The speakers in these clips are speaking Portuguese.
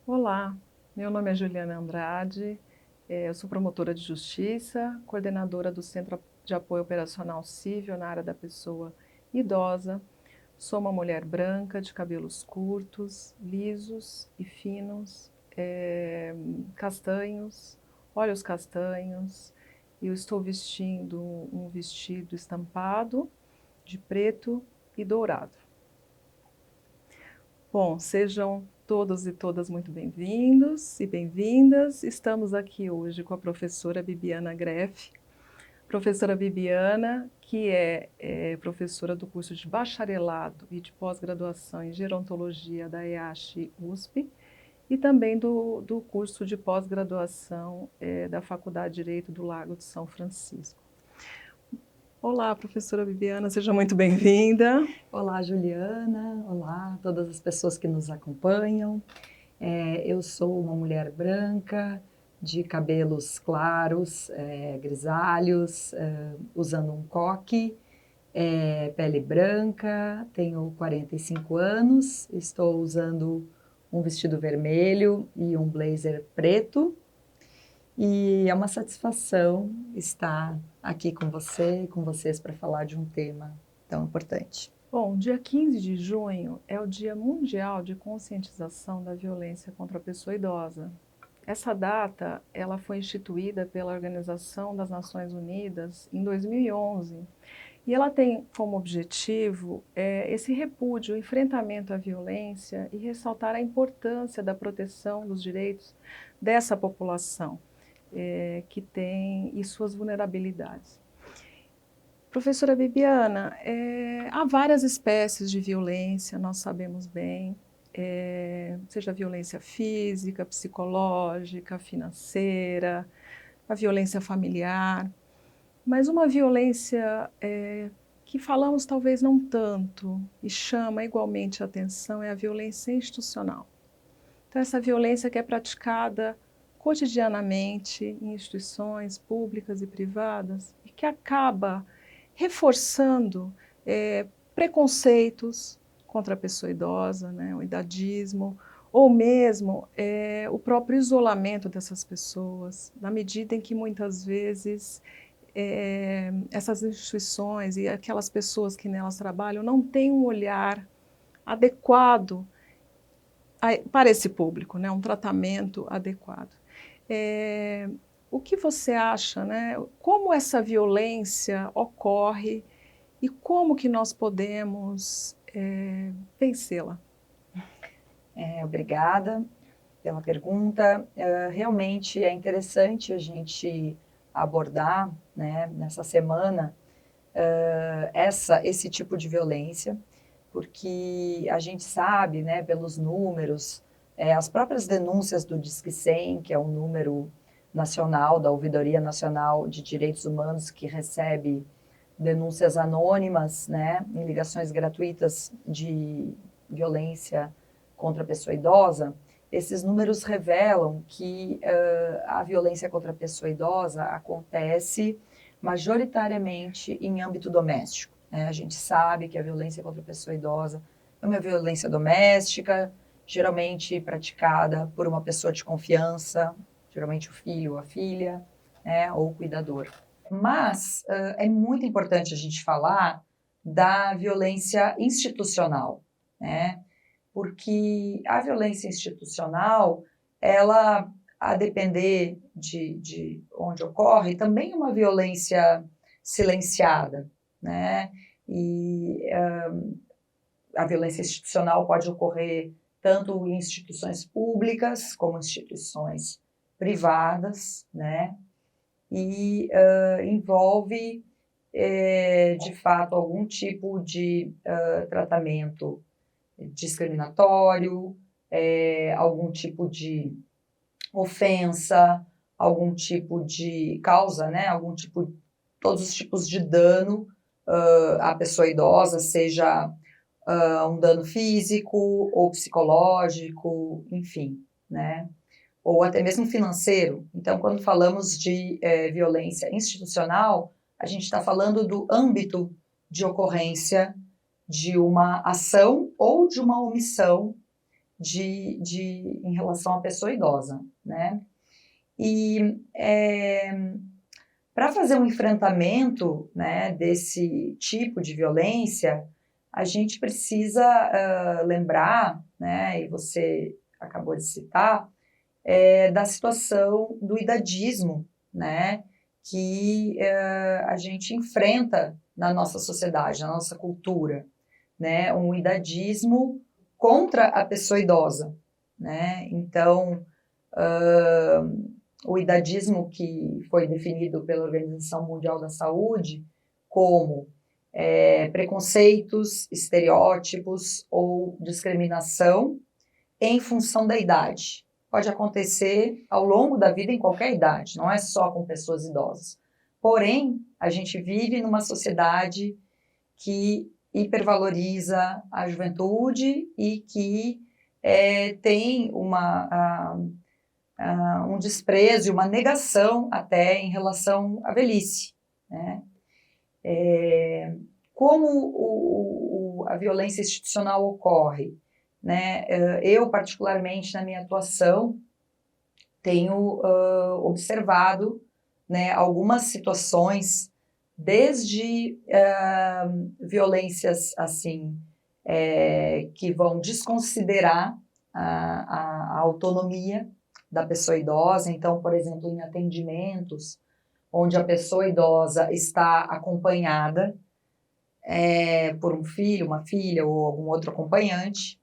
Olá, meu nome é Juliana Andrade, eu sou promotora de justiça, coordenadora do Centro de Apoio Operacional Cívil na área da pessoa idosa. Sou uma mulher branca, de cabelos curtos, lisos e finos, castanhos, olhos castanhos. Eu estou vestindo um vestido estampado de preto e dourado. Bom, sejam todos e todas muito bem-vindos e bem-vindas. Estamos aqui hoje com a professora Bibiana Greff. Professora Bibiana, que é professora do curso de bacharelado e de pós-graduação em gerontologia da EASH USP e também do curso de pós-graduação da Faculdade de Direito do Lago de São Francisco. Olá, professora Bibiana, seja muito bem-vinda. Olá, Juliana. Olá a todas as pessoas que nos acompanham. Eu sou uma mulher branca, de cabelos claros, grisalhos, usando um coque, pele branca, tenho 45 anos, estou usando um vestido vermelho e um blazer preto. E é uma satisfação estar aqui com você e com vocês para falar de um tema tão importante. Bom, dia 15 de junho é o Dia Mundial de Conscientização da Violência contra a Pessoa Idosa. Essa data ela foi instituída pela Organização das Nações Unidas em 2011 e ela tem como objetivo esse repúdio, o enfrentamento à violência e ressaltar a importância da proteção dos direitos dessa população que tem e suas vulnerabilidades. Professora Bibiana, há várias espécies de violência, nós sabemos bem, seja violência física, psicológica, financeira, a violência familiar, mas uma violência que falamos talvez não tanto e chama igualmente a atenção é a violência institucional. Então, essa violência que é praticada cotidianamente em instituições públicas e privadas e que acaba reforçando preconceitos contra a pessoa idosa, né, o idadismo, ou mesmo o próprio isolamento dessas pessoas, na medida em que muitas vezes essas instituições e aquelas pessoas que nelas trabalham não têm um olhar adequado para esse público, né, um tratamento adequado. O que você acha, né? Como essa violência ocorre e como que nós podemos vencê-la? Obrigada pela pergunta. Realmente é interessante a gente abordar, né, nessa semana esse tipo de violência, porque a gente sabe, né, pelos números, as próprias denúncias do Disque 100, que é um número nacional da Ouvidoria Nacional de Direitos Humanos, que recebe denúncias anônimas, né, em ligações gratuitas de violência contra a pessoa idosa. Esses números revelam que a violência contra a pessoa idosa acontece majoritariamente em âmbito doméstico, né? A gente sabe que a violência contra a pessoa idosa é uma violência doméstica, geralmente praticada por uma pessoa de confiança, geralmente o filho ou a filha, né, ou o cuidador. Mas é muito importante a gente falar da violência institucional, né? Porque a violência institucional, ela, a depender de onde ocorre, também é uma violência silenciada, né? E a violência institucional pode ocorrer tanto em instituições públicas como instituições privadas, né? E envolve, de fato, algum tipo de tratamento discriminatório, algum tipo de ofensa, algum tipo de causa, né? Todos os tipos de dano à pessoa idosa, seja um dano físico ou psicológico, enfim, né? Ou até mesmo financeiro. Então, quando falamos de violência institucional, a gente está falando do âmbito de ocorrência de uma ação ou de uma omissão em relação à pessoa idosa, né? E para fazer um enfrentamento, né, desse tipo de violência, a gente precisa lembrar, né, e você acabou de citar, da situação do idadismo, né, que a gente enfrenta na nossa sociedade, na nossa cultura, né, um idadismo contra a pessoa idosa, né? Então, o idadismo que foi definido pela Organização Mundial da Saúde como preconceitos, estereótipos ou discriminação em função da idade. Pode acontecer ao longo da vida em qualquer idade, não é só com pessoas idosas. Porém, a gente vive numa sociedade que hipervaloriza a juventude e que tem um desprezo, uma negação até em relação à velhice, né? Como a violência institucional ocorre, né? Eu, particularmente, na minha atuação, tenho observado, né, algumas situações, desde violências assim, que vão desconsiderar a autonomia da pessoa idosa. Então, por exemplo, em atendimentos onde a pessoa idosa está acompanhada por um filho, uma filha ou algum outro acompanhante,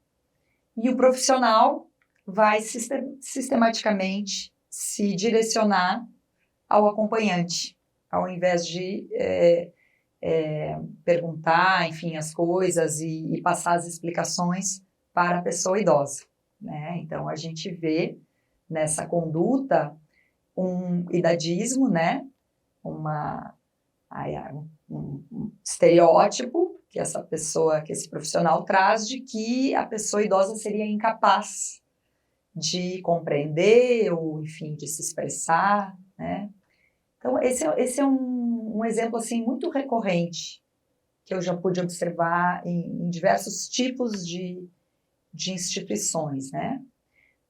e o profissional vai sistematicamente se direcionar ao acompanhante, ao invés de perguntar, enfim, as coisas e passar as explicações para a pessoa idosa, né? Então, a gente vê nessa conduta um idadismo, né? Um estereótipo que esse profissional traz de que a pessoa idosa seria incapaz de compreender ou, enfim, de se expressar, né? Então, esse é um exemplo, assim, muito recorrente que eu já pude observar em diversos tipos de instituições, né?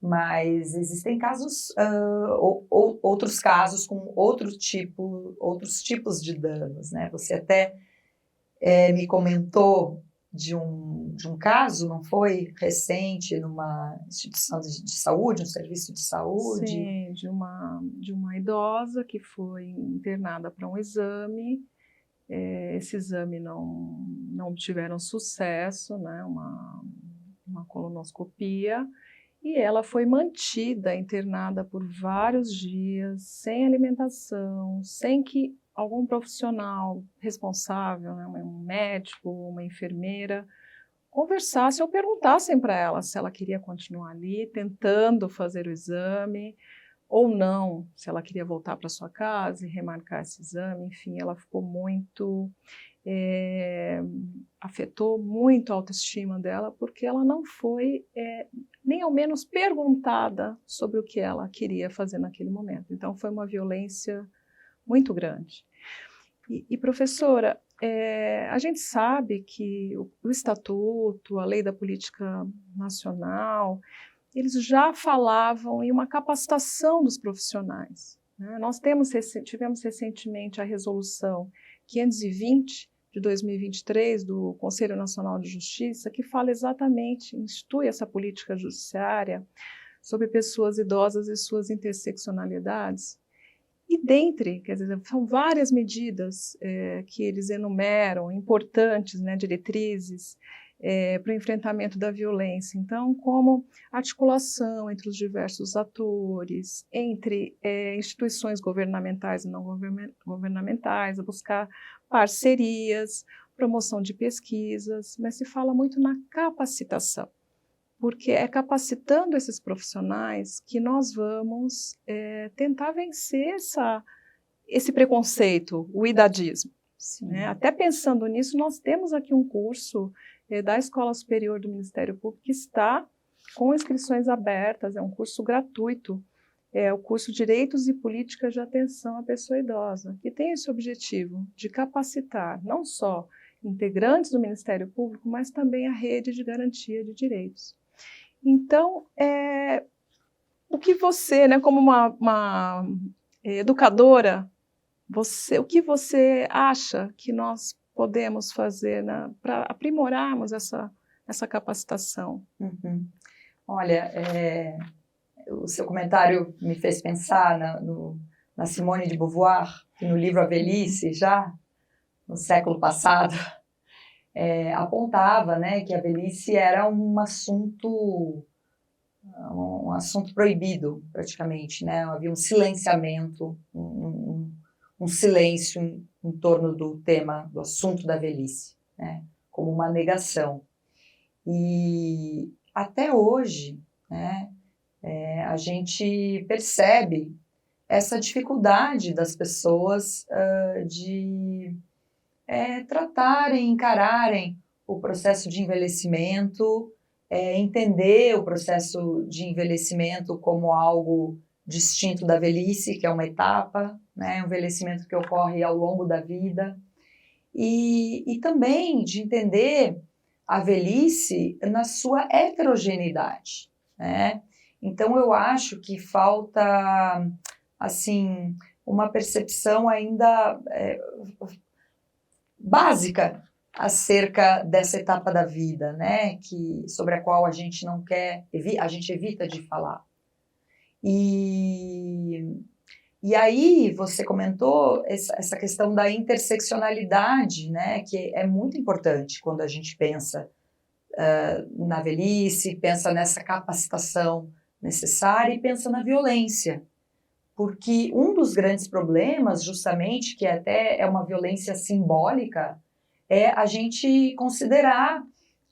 Mas existem casos, outros casos com outros tipos de danos, né? Você até me comentou de um caso, não foi? Recente, numa instituição de saúde, um serviço de saúde. Sim, de uma idosa que foi internada para um exame. Esse exame não tiveram sucesso, né? Uma colonoscopia. E ela foi mantida, internada por vários dias, sem alimentação, sem que algum profissional responsável, né, um médico, uma enfermeira, conversassem ou perguntassem para ela se ela queria continuar ali, tentando fazer o exame, ou não, se ela queria voltar para sua casa e remarcar esse exame. Enfim, ela ficou muito... afetou muito a autoestima dela, porque ela não foi nem ao menos perguntada sobre o que ela queria fazer naquele momento. Então, foi uma violência muito grande. E professora, a gente sabe que o Estatuto, a Lei da Política Nacional, eles já falavam em uma capacitação dos profissionais, né? Nós tivemos recentemente a Resolução 520, de 2023, do Conselho Nacional de Justiça, que fala exatamente, institui essa política judiciária sobre pessoas idosas e suas interseccionalidades. E dentre, quer dizer, são várias medidas que eles enumeram, importantes, né, diretrizes, para o enfrentamento da violência. Então, como articulação entre os diversos atores, entre instituições governamentais e não governamentais, a buscar parcerias, promoção de pesquisas, mas se fala muito na capacitação, porque é capacitando esses profissionais que nós vamos tentar vencer esse preconceito, o idadismo. Né? Até pensando nisso, nós temos aqui um curso da Escola Superior do Ministério Público que está com inscrições abertas, é um curso gratuito, é o curso Direitos e Políticas de Atenção à Pessoa Idosa, que tem esse objetivo de capacitar não só integrantes do Ministério Público, mas também a rede de garantia de direitos. Então, o que você, né, como uma educadora, o que você acha que nós podemos fazer, né, para aprimorarmos essa capacitação? Uhum. Olha, o seu comentário me fez pensar na Simone de Beauvoir, que no livro A Velhice, já no século passado, apontava, né, que a velhice era um assunto proibido, praticamente, né? Havia um silenciamento, um silêncio em torno do tema, do assunto da velhice, né? Como uma negação. E até hoje, né, a gente percebe essa dificuldade das pessoas de tratarem, encararem o processo de envelhecimento, entender o processo de envelhecimento como algo distinto da velhice, que é uma etapa, né, um envelhecimento que ocorre ao longo da vida, e também de entender a velhice na sua heterogeneidade, né? Então eu acho que falta, assim, uma percepção ainda básica acerca dessa etapa da vida, né? Sobre a qual a gente não quer, a gente evita de falar. E aí você comentou essa questão da interseccionalidade, né? Que é muito importante quando a gente pensa na velhice, pensa nessa capacitação necessária e pensa na violência. Porque um dos grandes problemas, justamente, que até é uma violência simbólica, é a gente considerar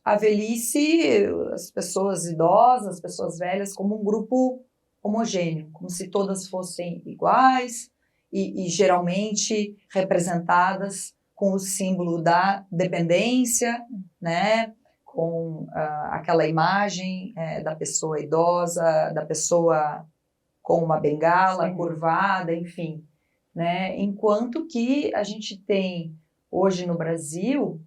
a velhice, as pessoas idosas, as pessoas velhas, como um grupo homogêneo, como se todas fossem iguais e geralmente representadas com o símbolo da dependência, né? Com aquela imagem da pessoa idosa, da pessoa com uma bengala, sim, curvada, enfim, né? Enquanto que a gente tem hoje no Brasil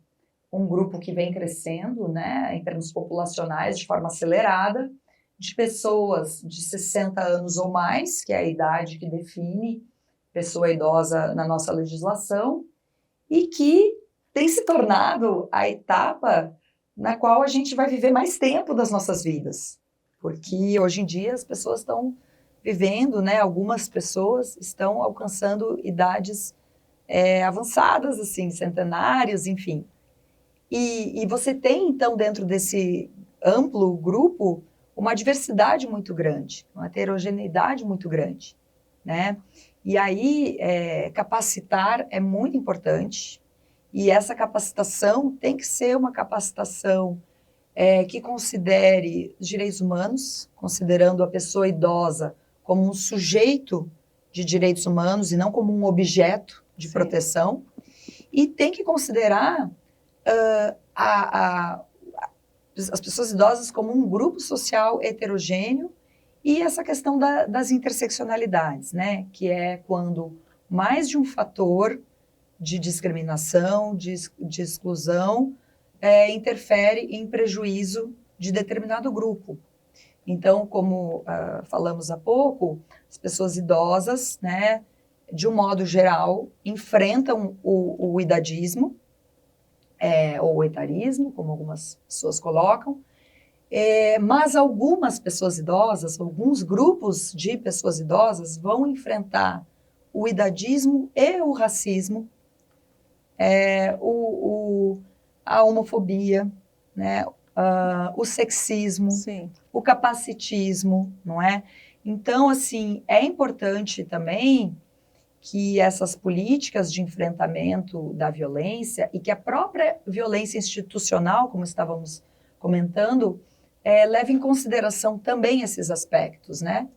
um grupo que vem crescendo, né, em termos populacionais, de forma acelerada, de pessoas de 60 anos ou mais, que é a idade que define pessoa idosa na nossa legislação, e que tem se tornado a etapa na qual a gente vai viver mais tempo das nossas vidas. Porque hoje em dia as pessoas estão vivendo, né, algumas pessoas estão alcançando idades avançadas, assim, centenários, enfim. E você tem, então, dentro desse amplo grupo, uma diversidade muito grande, uma heterogeneidade muito grande, né? E aí, capacitar é muito importante, e essa capacitação tem que ser uma capacitação que considere os direitos humanos, considerando a pessoa idosa como um sujeito de direitos humanos e não como um objeto de, sim, proteção, e tem que considerar as pessoas idosas como um grupo social heterogêneo e essa questão das interseccionalidades, né? Que é quando mais de um fator de discriminação, de exclusão, interfere em prejuízo de determinado grupo. Então, como falamos há pouco, as pessoas idosas, né, de um modo geral, enfrentam o idadismo, ou o etarismo, como algumas pessoas colocam, mas algumas pessoas idosas, alguns grupos de pessoas idosas vão enfrentar o idadismo e o racismo, a homofobia, né, o sexismo, sim, o capacitismo, não é? Então, assim, é importante também que essas políticas de enfrentamento da violência e que a própria violência institucional, como estávamos comentando, leve em consideração também esses aspectos, né?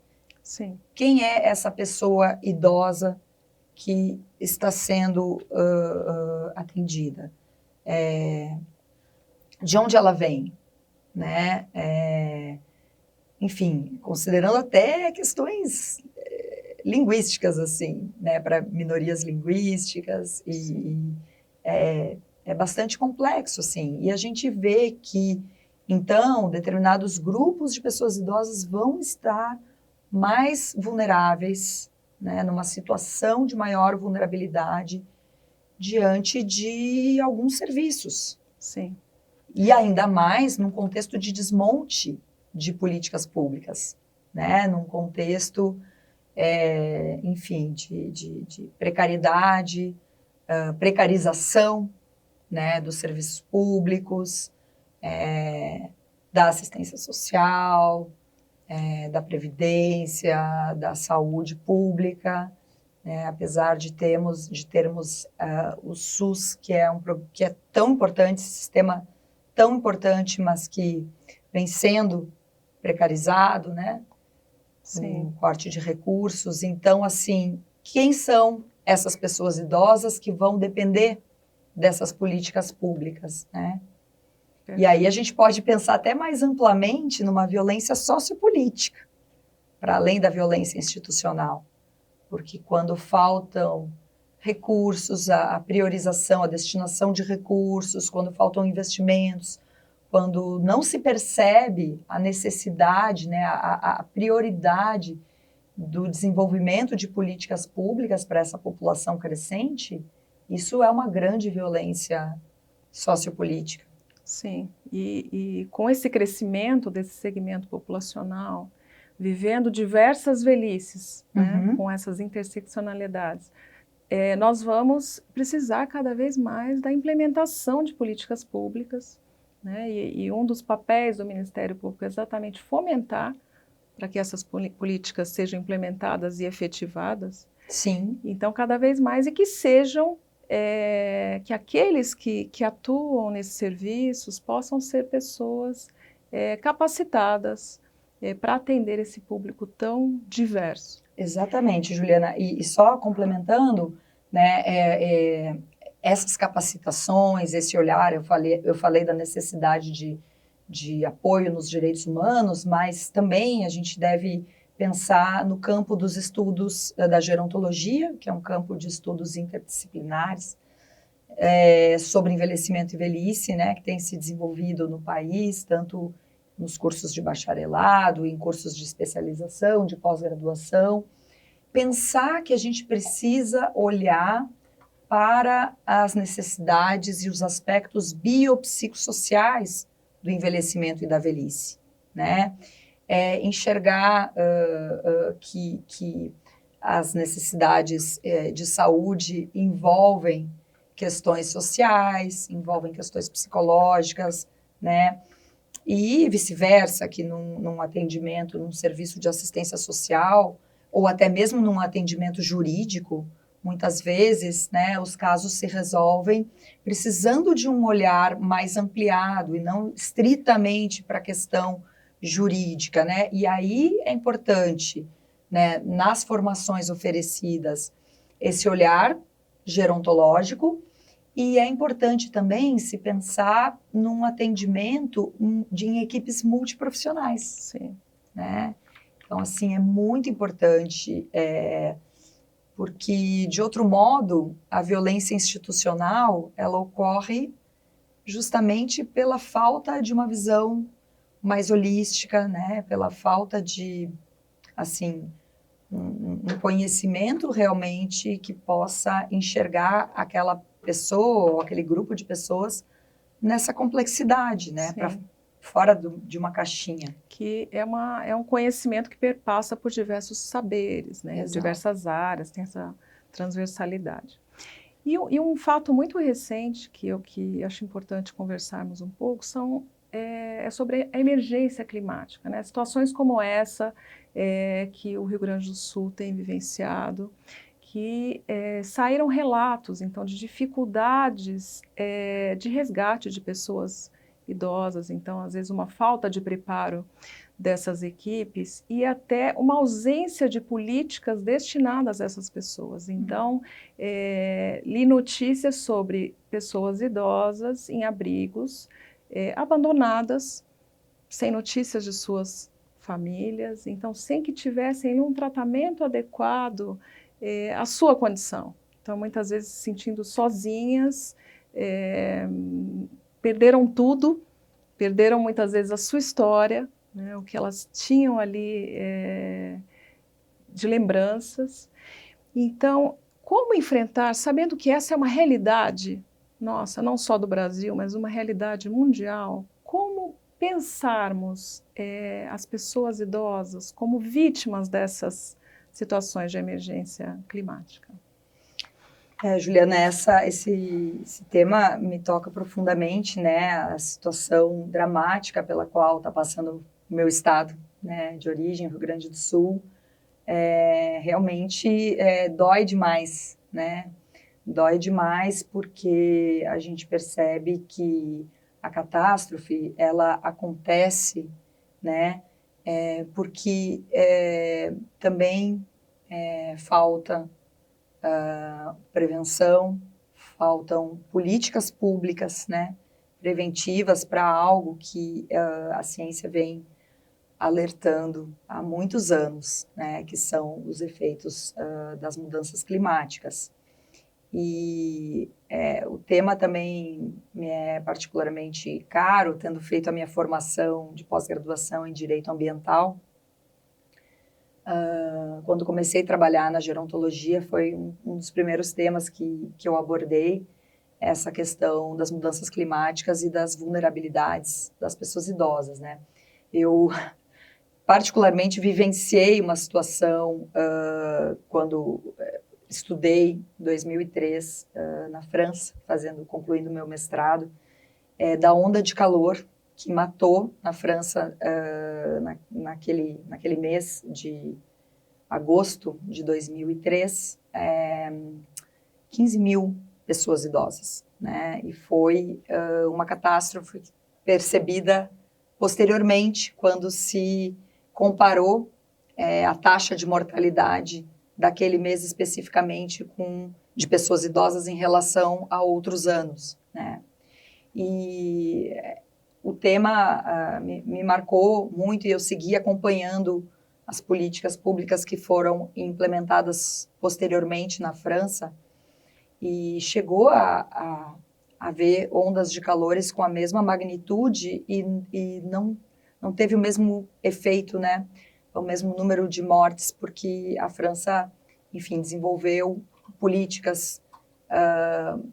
Sim. Quem é essa pessoa idosa que está sendo atendida? De onde ela vem? Né? Enfim, considerando até questões linguísticas, assim, né, para minorias linguísticas, e é bastante complexo, assim, e a gente vê que Então, determinados grupos de pessoas idosas vão estar mais vulneráveis, né, numa situação de maior vulnerabilidade diante de alguns serviços. Sim. E ainda mais num contexto de desmonte de políticas públicas, né, num contexto, enfim, de precariedade, precarização, né, dos serviços públicos, da assistência social, da previdência, da saúde pública, né, apesar de termos o SUS, que é tão importante, esse sistema tão importante, mas que vem sendo precarizado, né, com corte de recursos. Então, assim, quem são essas pessoas idosas que vão depender dessas políticas públicas, né? E aí a gente pode pensar até mais amplamente numa violência sociopolítica, para além da violência institucional. Porque quando faltam recursos, a priorização, a destinação de recursos, quando faltam investimentos, quando não se percebe a necessidade, né, a prioridade do desenvolvimento de políticas públicas para essa população crescente, isso é uma grande violência sociopolítica. Sim, e com esse crescimento desse segmento populacional, vivendo diversas velhices, né, com essas interseccionalidades, nós vamos precisar cada vez mais da implementação de políticas públicas, né, e um dos papéis do Ministério Público é exatamente fomentar para que essas políticas sejam implementadas e efetivadas. Sim. Então, cada vez mais, e que sejam que aqueles que atuam nesses serviços possam ser pessoas capacitadas para atender esse público tão diverso. Exatamente, Juliana. E só complementando, né, essas capacitações, esse olhar, eu falei da necessidade de apoio nos direitos humanos, mas também a gente deve pensar no campo dos estudos da gerontologia, que é um campo de estudos interdisciplinares, sobre envelhecimento e velhice, né, que tem se desenvolvido no país, tanto nos cursos de bacharelado, em cursos de especialização, de pós-graduação. Pensar que a gente precisa olhar para as necessidades e os aspectos biopsicossociais do envelhecimento e da velhice, né? Enxergar que as necessidades de saúde envolvem questões sociais, envolvem questões psicológicas, né? E vice-versa, que num atendimento, num serviço de assistência social, ou até mesmo num atendimento jurídico, muitas vezes, né, os casos se resolvem precisando de um olhar mais ampliado e não estritamente para a questão jurídica, né? E aí é importante, né, nas formações oferecidas, esse olhar gerontológico, e é importante também se pensar num atendimento em equipes multiprofissionais. Sim. Né? Então, assim, é muito importante, porque, de outro modo, a violência institucional, ela ocorre justamente pela falta de uma visão mais holística, né? Pela falta de, assim, um conhecimento realmente que possa enxergar aquela pessoa ou aquele grupo de pessoas nessa complexidade, né? Para fora de uma caixinha. Que é um conhecimento que perpassa por diversos saberes, né? Diversas áreas, tem essa transversalidade. E um fato muito recente que acho importante conversarmos um pouco é sobre a emergência climática, né? Situações como essa que o Rio Grande do Sul tem vivenciado, que saíram relatos, então, de dificuldades de resgate de pessoas idosas, então, às vezes, uma falta de preparo dessas equipes e até uma ausência de políticas destinadas a essas pessoas. Então, li notícias sobre pessoas idosas em abrigos, abandonadas, sem notícias de suas famílias, então, sem que tivessem um tratamento adequado à sua condição. Então, muitas vezes se sentindo sozinhas, perderam tudo, perderam muitas vezes a sua história, né, o que elas tinham ali de lembranças. Então, como enfrentar, sabendo que essa é uma realidade nossa, não só do Brasil, mas uma realidade mundial, como pensarmos as pessoas idosas como vítimas dessas situações de emergência climática? Juliana, esse tema me toca profundamente, né? A situação dramática pela qual está passando o meu estado, né, de origem, Rio Grande do Sul, realmente dói demais, né? Dói demais porque a gente percebe que a catástrofe, ela acontece, né? Porque também falta prevenção, faltam políticas públicas, né, preventivas para algo que a ciência vem alertando há muitos anos, né, que são os efeitos das mudanças climáticas. E o tema também me é particularmente caro, tendo feito a minha formação de pós-graduação em Direito Ambiental. Quando comecei a trabalhar na gerontologia, foi um dos primeiros temas que eu abordei, essa questão das mudanças climáticas e das vulnerabilidades das pessoas idosas, né? Eu, particularmente, vivenciei uma situação quando estudei em 2003 na França, concluindo meu mestrado, da onda de calor que matou na França naquele mês de agosto de 2003, 15 mil pessoas idosas, né? E foi uma catástrofe percebida posteriormente, quando se comparou a taxa de mortalidade daquele mês especificamente de pessoas idosas em relação a outros anos, né? E o tema me marcou muito e eu segui acompanhando as políticas públicas que foram implementadas posteriormente na França e chegou a haver ondas de calores com a mesma magnitude e não teve o mesmo efeito, né? O mesmo número de mortes, porque a França, enfim, desenvolveu políticas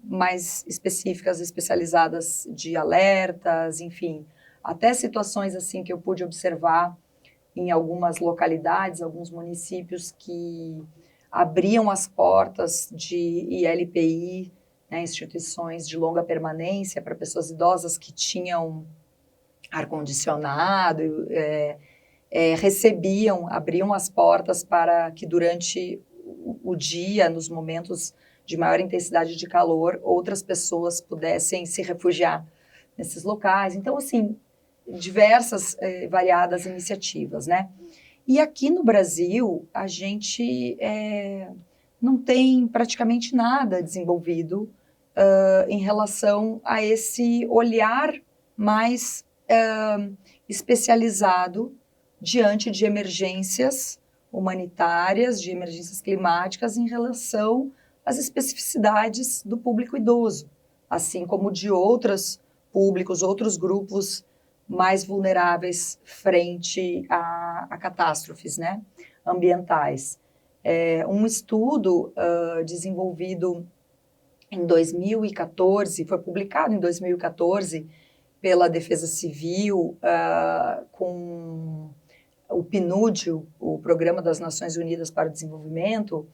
mais específicas, especializadas de alertas, enfim, até situações assim que eu pude observar em algumas localidades, alguns municípios que abriam as portas de ILPI, né, instituições de longa permanência para pessoas idosas que tinham ar-condicionado, abriam as portas para que durante o dia, nos momentos de maior intensidade de calor, outras pessoas pudessem se refugiar nesses locais. Então, assim, diversas variadas iniciativas, né? E aqui no Brasil, a gente não tem praticamente nada desenvolvido em relação a esse olhar mais especializado diante de emergências humanitárias, de emergências climáticas em relação às especificidades do público idoso, assim como de outros públicos, outros grupos mais vulneráveis frente a catástrofes, né, ambientais. Um estudo desenvolvido em 2014, foi publicado em 2014 pela Defesa Civil com o PNUD, o Programa das Nações Unidas para o Desenvolvimento,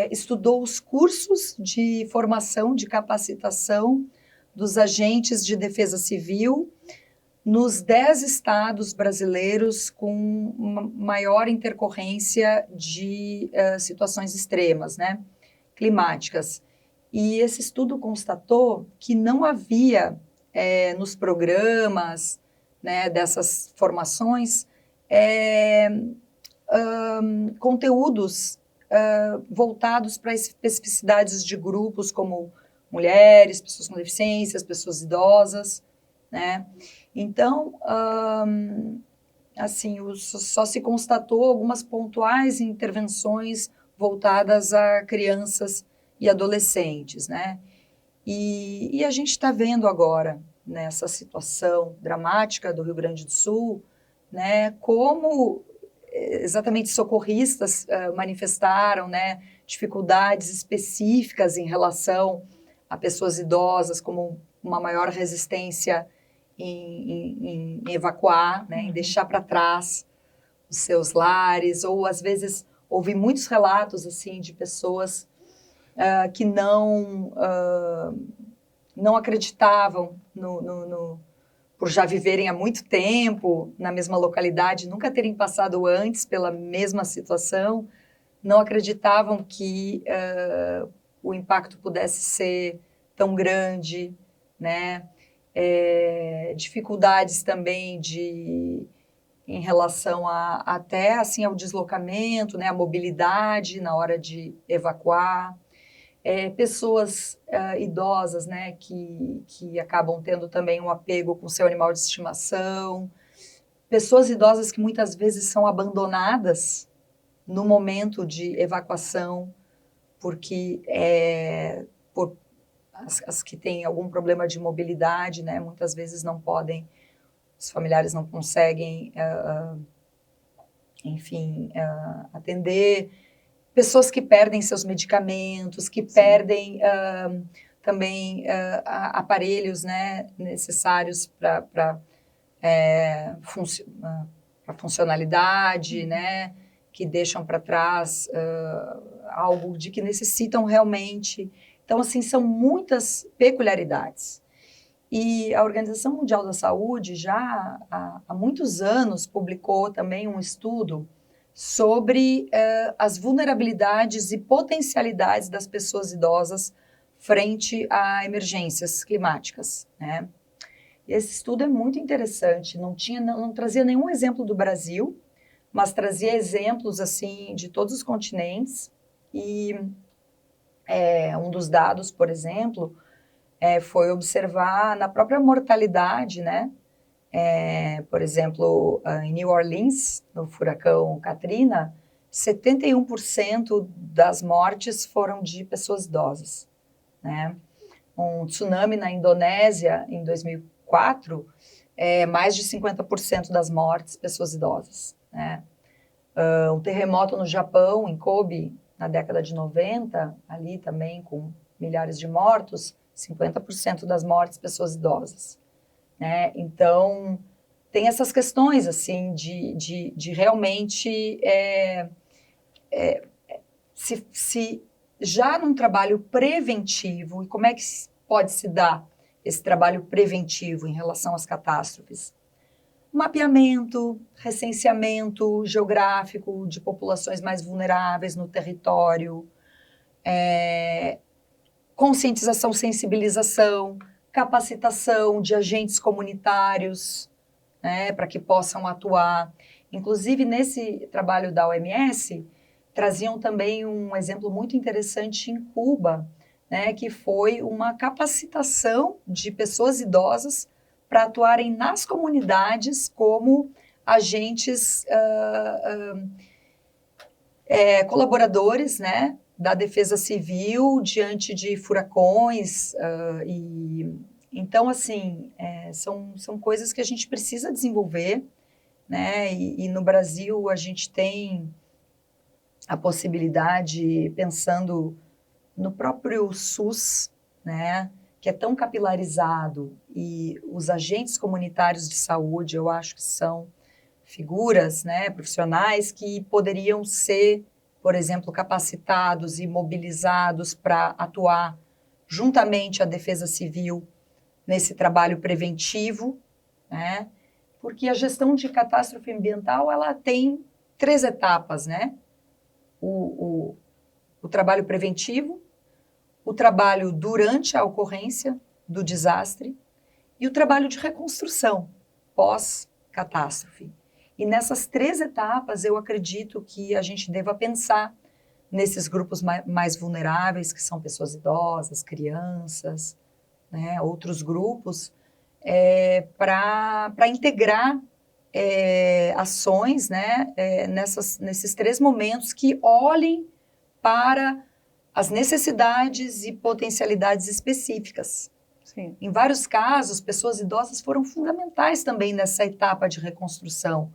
estudou os cursos de formação, de capacitação dos agentes de defesa civil nos 10 estados brasileiros com maior intercorrência de situações extremas, né, climáticas. E esse estudo constatou que não havia nos programas, né, dessas formações conteúdos voltados para especificidades de grupos como mulheres, pessoas com deficiências, pessoas idosas, né? Então, assim, só se constatou algumas pontuais intervenções voltadas a crianças e adolescentes, né? E a gente está vendo agora nessa situação dramática do Rio Grande do Sul, né, como exatamente socorristas manifestaram, né, dificuldades específicas em relação a pessoas idosas, como uma maior resistência em evacuar, né, em deixar para trás os seus lares, ou às vezes ouvi muitos relatos assim de pessoas que não acreditavam por já viverem há muito tempo na mesma localidade, nunca terem passado antes pela mesma situação, não acreditavam que o impacto pudesse ser tão grande, né? Dificuldades também em relação até assim ao deslocamento, né? A mobilidade na hora de evacuar. Pessoas idosas, né, que acabam tendo também um apego com seu animal de estimação, pessoas idosas que muitas vezes são abandonadas no momento de evacuação, porque por as que têm algum problema de mobilidade, né, muitas vezes não podem, os familiares não conseguem, enfim, atender. Pessoas que perdem seus medicamentos, que perdem também aparelhos, né, necessários para funcionalidade, né, que deixam para trás algo de que necessitam realmente. Então, assim, são muitas peculiaridades. E a Organização Mundial da Saúde já há muitos anos publicou também um estudo sobre as vulnerabilidades e potencialidades das pessoas idosas frente a emergências climáticas, né? E esse estudo é muito interessante, não trazia nenhum exemplo do Brasil, mas trazia exemplos assim de todos os continentes, e um dos dados, por exemplo, foi observar na própria mortalidade, né? Por exemplo, em New Orleans, no furacão Katrina, 71% das mortes foram de pessoas idosas, né? Um tsunami na Indonésia, em 2004, mais de 50% das mortes, pessoas idosas, né? Um terremoto no Japão, em Kobe, na década de 90, ali também com milhares de mortos, 50% das mortes, pessoas idosas. Né? Então, tem essas questões, assim, de realmente se já num trabalho preventivo, e como é que pode se dar esse trabalho preventivo em relação às catástrofes? Mapeamento, recenseamento geográfico de populações mais vulneráveis no território, conscientização, sensibilização, capacitação de agentes comunitários, né, para que possam atuar. Inclusive, nesse trabalho da OMS, traziam também um exemplo muito interessante em Cuba, né, que foi uma capacitação de pessoas idosas para atuarem nas comunidades como agentes colaboradores, né, da defesa civil diante de furacões. Então, assim, são coisas que a gente precisa desenvolver, né, e no Brasil a gente tem a possibilidade, pensando no próprio SUS, né, que é tão capilarizado, e os agentes comunitários de saúde, eu acho que são figuras, né, profissionais que poderiam ser, por exemplo, capacitados e mobilizados para atuar juntamente à Defesa Civil nesse trabalho preventivo, né, porque a gestão de catástrofe ambiental, ela tem 3 etapas, né, o trabalho preventivo, o trabalho durante a ocorrência do desastre e o trabalho de reconstrução pós-catástrofe. E nessas 3 etapas, eu acredito que a gente deva pensar nesses grupos mais vulneráveis, que são pessoas idosas, crianças, né, outros grupos, para integrar ações, né, nesses 3 momentos que olhem para as necessidades e potencialidades específicas. Sim. Em vários casos, pessoas idosas foram fundamentais também nessa etapa de reconstrução.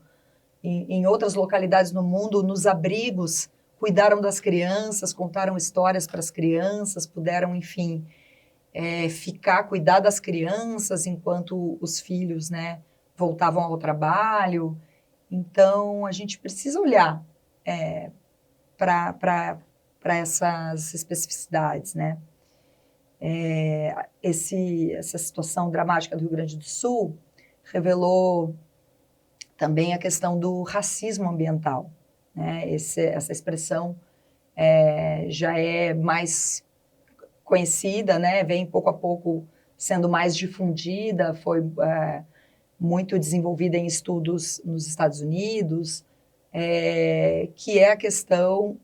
Em outras localidades no mundo, nos abrigos, cuidaram das crianças, contaram histórias para as crianças, puderam, enfim, cuidar das crianças enquanto os filhos, né, voltavam ao trabalho. Então, a gente precisa olhar para essas especificidades, né? Essa situação dramática do Rio Grande do Sul revelou também a questão do racismo ambiental, né? Essa expressão já é mais conhecida, né? Vem pouco a pouco sendo mais difundida, foi muito desenvolvida em estudos nos Estados Unidos, que é a questão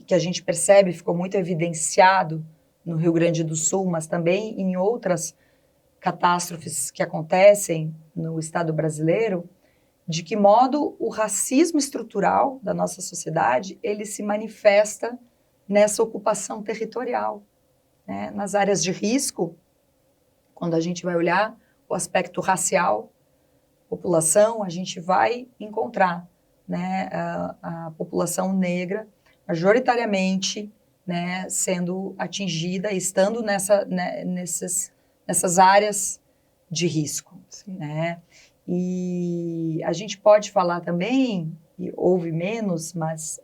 que a gente percebe, ficou muito evidenciado no Rio Grande do Sul, mas também em outras catástrofes que acontecem no Estado brasileiro, de que modo o racismo estrutural da nossa sociedade, ele se manifesta nessa ocupação territorial, né? Nas áreas de risco, quando a gente vai olhar o aspecto racial, população, a gente vai encontrar, né, a população negra majoritariamente, né, sendo atingida, estando nessas áreas de risco, né? E a gente pode falar também, e houve menos, mas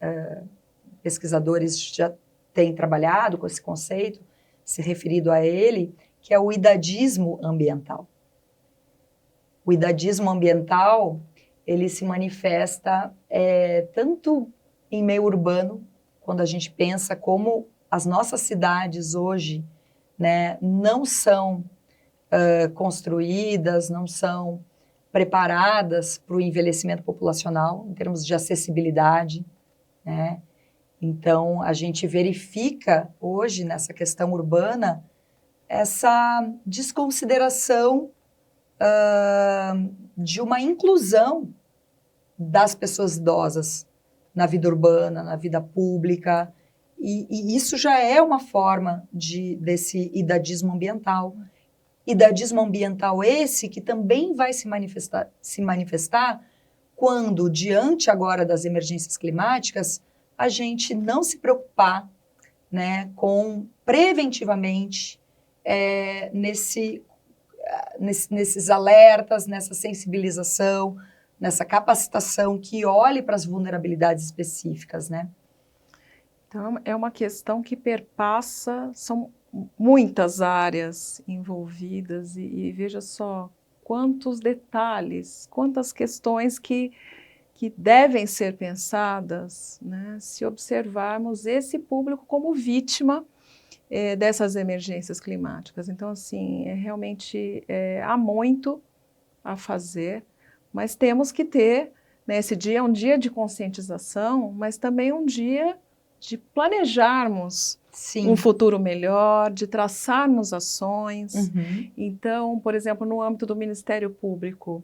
pesquisadores já têm trabalhado com esse conceito, se referido a ele, que é o idadismo ambiental. O idadismo ambiental, ele se manifesta tanto em meio urbano, quando a gente pensa como as nossas cidades hoje, né, não são construídas, não são preparadas para o envelhecimento populacional, em termos de acessibilidade, né? Então, a gente verifica hoje, nessa questão urbana, essa desconsideração de uma inclusão das pessoas idosas na vida urbana, na vida pública, e isso já é uma forma desse idadismo ambiental. Idadismo ambiental esse que também vai se manifestar quando, diante agora das emergências climáticas, a gente não se preocupar, né, com preventivamente nesses alertas, nessa sensibilização, nessa capacitação que olhe para as vulnerabilidades específicas, né? Então, é uma questão que perpassa, são muitas áreas envolvidas e veja só quantos detalhes, quantas questões que devem ser pensadas, né, se observarmos esse público como vítima dessas emergências climáticas. Então, assim, realmente há muito a fazer, mas temos que ter, né, esse dia é um dia de conscientização, mas também um dia de planejarmos um futuro melhor, de traçarmos ações. Uhum. Então, por exemplo, no âmbito do Ministério Público,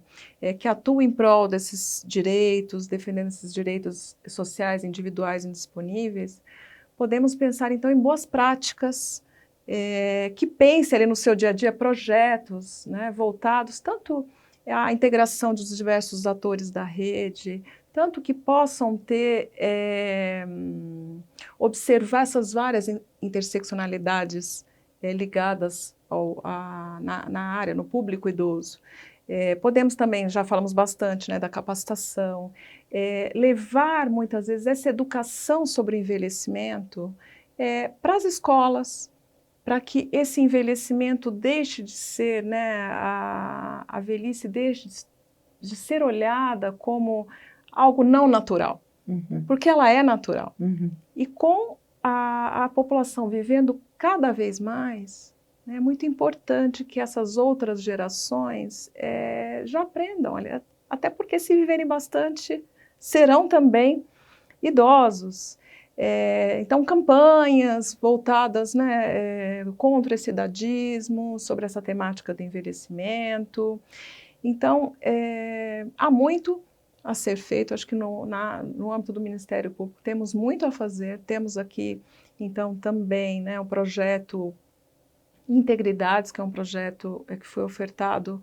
que atua em prol desses direitos, defendendo esses direitos sociais, individuais indisponíveis, podemos pensar, então, em boas práticas, que pense ali no seu dia a dia projetos, né, voltados tanto à integração dos diversos atores da rede, tanto que possam ter, observar essas várias interseccionalidades ligadas na área, no público idoso. Podemos também, já falamos bastante, né, da capacitação, levar muitas vezes essa educação sobre envelhecimento para as escolas, para que esse envelhecimento deixe de ser, né, a velhice deixe de ser olhada como algo não natural, porque ela é natural. E com a população vivendo cada vez mais, é muito importante que essas outras gerações já aprendam, olha, até porque se viverem bastante, serão também idosos. Então, campanhas voltadas, né, contra esse idadismo, sobre essa temática do envelhecimento. Então, há muito a ser feito, acho que no âmbito do Ministério Público temos muito a fazer, temos aqui, então, também, né, um projeto Integridades, que é um projeto que foi ofertado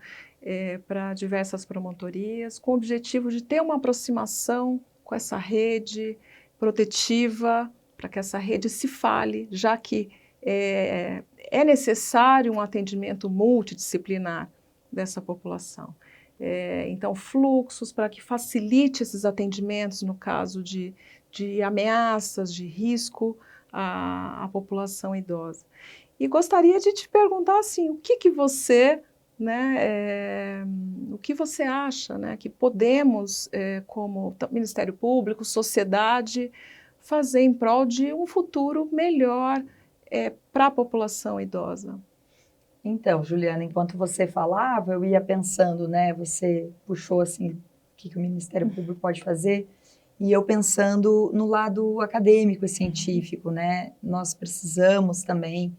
para diversas promotorias, com o objetivo de ter uma aproximação com essa rede protetiva, para que essa rede se fale, já que é necessário um atendimento multidisciplinar dessa população. Então, fluxos para que facilite esses atendimentos no caso de ameaças, de risco à população idosa. E gostaria de te perguntar assim, o que você, né, o que você acha, né, que podemos, como Ministério Público, sociedade, fazer em prol de um futuro melhor para a população idosa? Então, Juliana, enquanto você falava, eu ia pensando, né? Você puxou assim, o que o Ministério Público pode fazer, e eu pensando no lado acadêmico e científico, né? Nós precisamos também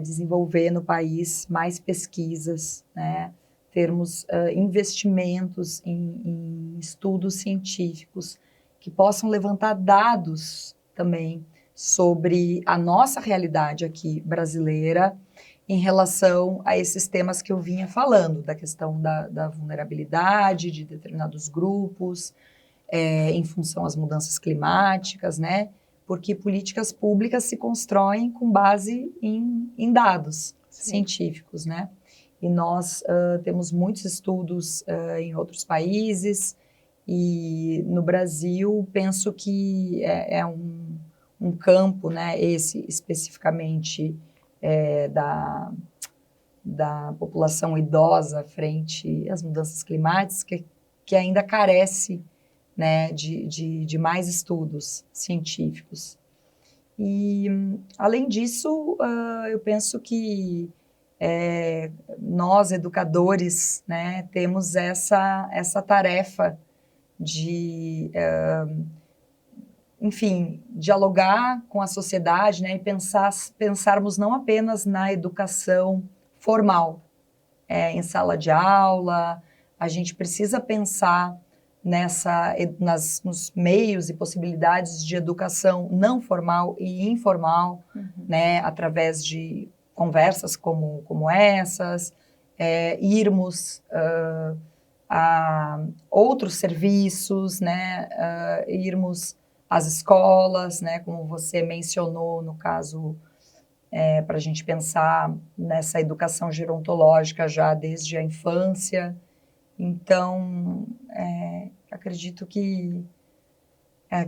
desenvolver no país mais pesquisas, né? Termos investimentos em estudos científicos que possam levantar dados também sobre a nossa realidade aqui brasileira em relação a esses temas que eu vinha falando, da questão da vulnerabilidade de determinados grupos, em função às mudanças climáticas, né? Porque políticas públicas se constroem com base em dados científicos, né? E nós temos muitos estudos em outros países, e no Brasil penso que é um campo, né? Esse especificamente da população idosa frente às mudanças climáticas, que ainda carece, né, de mais estudos científicos. E, além disso, eu penso que nós, educadores, né, temos essa tarefa de, enfim, dialogar com a sociedade, né, e pensarmos não apenas na educação formal, em sala de aula. A gente precisa pensar nos meios e possibilidades de educação não formal e informal, né, através de conversas como essas, irmos a outros serviços, né, irmos às escolas, né, como você mencionou no caso, para a gente pensar nessa educação gerontológica já desde a infância. Então, acredito que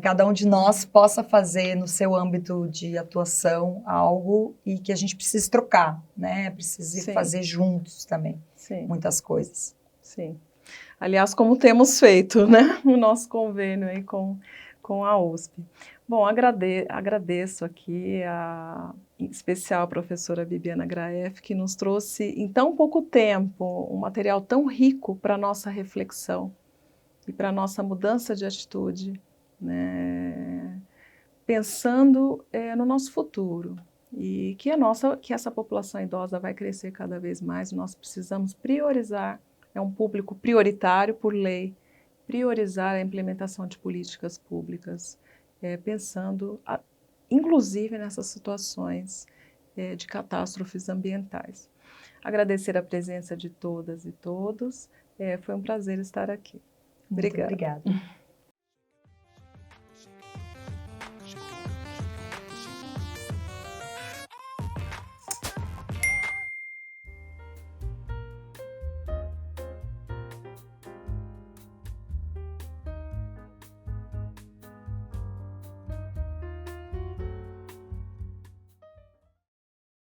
cada um de nós possa fazer no seu âmbito de atuação algo, e que a gente precise trocar, né? Precise fazer juntos também muitas coisas. Sim. Aliás, como temos feito, né? O nosso convênio aí com a USP. Bom, agradeço aqui em especial a professora Bibiana Graeff, que nos trouxe em tão pouco tempo um material tão rico para a nossa reflexão e para a nossa mudança de atitude, né? Pensando no nosso futuro, e que essa população idosa vai crescer cada vez mais. Nós precisamos priorizar, é um público prioritário por lei, priorizar a implementação de políticas públicas, pensando inclusive nessas situações de catástrofes ambientais. Agradecer a presença de todas e todos, foi um prazer estar aqui. Muito obrigada.